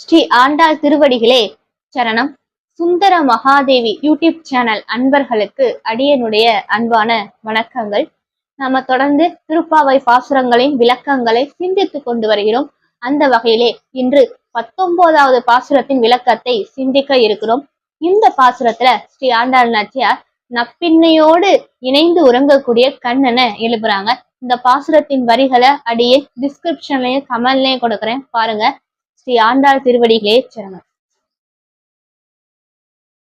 ஸ்ரீ ஆண்டாள் திருவடிகளே சரணம். சுந்தர Mahadevi YouTube channel அன்பர்களுக்கு அடியனுடைய அன்பான வணக்கங்கள். நாம தொடர்ந்து திருப்பாவை பாசுரங்களின் விளக்கங்களை சிந்தித்து கொண்டு வருகிறோம். அந்த வகையிலே இன்று 19வது பாசுரத்தின் விளக்கத்தை சிந்திக்க இருக்கிறோம். இந்த பாசுரத்துல ஸ்ரீ ஆண்டாள் நாச்சியார் நப்பின்னையோடு இணைந்து உறங்கக்கூடிய கண்ணனை எழுப்புறாங்க. இந்த பாசுரத்தின் வரிகளை அடியே டிஸ்கிரிப்ஷன்லயும் கமெண்ட்லயும் கொடுக்குறேன், பாருங்க. ஸ்ரீ ஆண்டாள் திருவடிகளே சரணம்.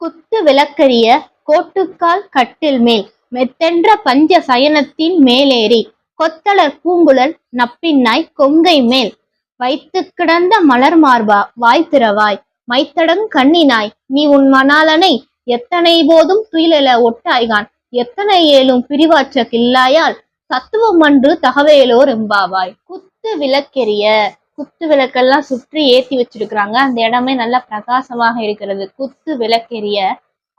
குத்து விளக்கரிய கோட்டுக்கால் கட்டில் மேல் மெத்தென்ற பஞ்ச சயனத்தின் மேலேறி கொத்தளர் பூங்குழல் நப்பின்னாய் கொங்கை மேல் வைத்து கிடந்த மலர் மார்பா வாய்த்திரவாய் மைத்தடங் கண்ணினாய் நீ உன் மணாலனை எத்தனை போதும் துயிலெல ஒட்டாய்கான் எத்தனை ஏலும் பிரிவாற்ற கில்லாயால் தத்துவம் அன்று தகவேலோர் எம்பாவாய். குத்து விளக்கெரிய, குத்து விளக்கெல்லாம் சுற்றி ஏத்தி வச்சிருக்கிறாங்க. அந்த இடமே நல்லா பிரகாசமாக இருக்கிறது. குத்து விளக்கெரிய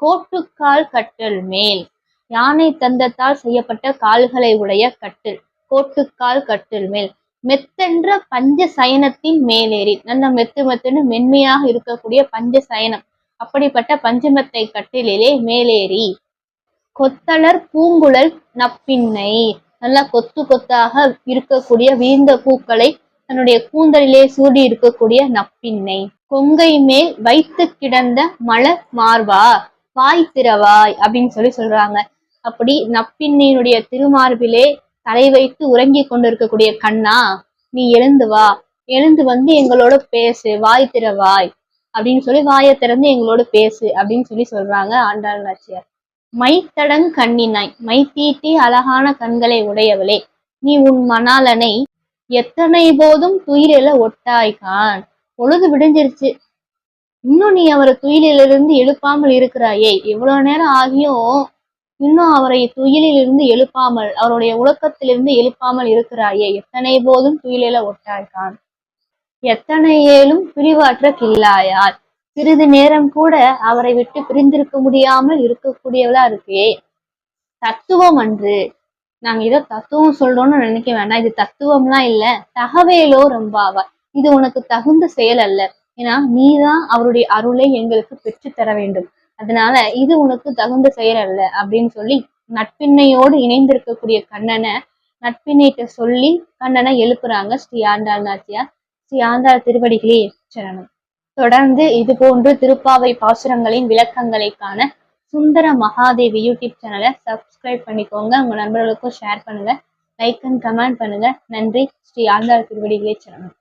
கோட்டுக்கால் கட்டில் மேல், யானை தந்தத்தால் செய்யப்பட்ட கால்களை உடைய கட்டில், கோட்டுக்கால் கட்டில் மேல் மெத்தென்ற பஞ்ச சயனத்தின் மேலேறி, நல்ல மெத்துன்னு மென்மையாக இருக்கக்கூடிய பஞ்ச சயனம், அப்படிப்பட்ட பஞ்சமெத்தை கட்டிலே மேலேறி கொத்தளர் பூங்குழல் நப்பின்னை, நல்லா கொத்து கொத்தாக இருக்கக்கூடிய வீழ்ந்த பூக்களை தன்னுடைய கூந்தலிலே சூடி இருக்கக்கூடிய நப்பின்னை, கொங்கை மேல் வைத்து கிடந்த மலர் மார்பா வாய் திறவாய் அப்படின்னு சொல்றாங்க. அப்படி நப்பின்னையினுடைய திருமார்பிலே தலை வைத்து உறங்கி கொண்டிருக்கக்கூடிய கண்ணா, நீ எழுந்து வா, எழுந்து வந்து எங்களோட பேசு, வாய் திறவாய் அப்படின்னு வாயை திறந்து எங்களோட பேசு அப்படின்னு சொல்றாங்க ஆண்டாள் நாச்சியார். மைத்தடங் கண்ணினாய், மை தீட்டி அழகான கண்களை உடையவளே, நீ உன் மணாலனை எத்தனை போதும் துயிலில ஒட்டாய்கான். பொழுது விடிஞ்சிருச்சு, இன்னும் நீ அவரை துயிலிலிருந்து எழுப்பாமல் இருக்கிறாயே, இவ்வளவு நேரம் ஆகியும் இன்னும் அவரை துயிலிலிருந்து எழுப்பாமல், அவருடைய உலக்கத்திலிருந்து எழுப்பாமல் இருக்கிறாயே, எத்தனை போதும் துயிலில ஒட்டாய்கான் எத்தனை ஏலும் பிரிவாற்ற கில்லாயால், சிறிது நேரம் கூட அவரை விட்டு பிரிந்திருக்க முடியாமல் இருக்கக்கூடியவளா இருக்கே. தத்துவம் அன்று, நாங்க ஏதோ தத்துவம் சொல்றோம்னு நினைக்க வேண்டாம், இது தத்துவம்லாம் இல்ல, தகவேலோ ரொம்பாவா, இது உனக்கு தகுந்த செயல் அல்ல. ஏன்னா நீதான் அவருடைய அருளை எங்களுக்கு பெற்று தர வேண்டும், அதனால இது உனக்கு தகுந்த செயல் அல்ல அப்படின்னு நட்பின்னையோடு இணைந்திருக்கக்கூடிய கண்ணனை நட்பின்னைட்ட சொல்லி கண்ணனை எழுப்புறாங்க ஸ்ரீ ஆண்டாள் நாச்சியார். ஸ்ரீ ஆண்டாள் திருவடிகளே சரணம். தொடர்ந்து இது போன்று திருப்பாவை பாசுரங்களின் விளக்கங்களை காண சுந்தர மகாதேவி யூடியூப் சேனலை சப்ஸ்கிரைப் பண்ணிக்கோங்க. உங்க நண்பர்களுக்கும் ஷேர் பண்ணுங்க, லைக் அண்ட் கமெண்ட் பண்ணுங்க. நன்றி. ஸ்ரீ ஆண்டாள் திருவடிகளே சரணம்.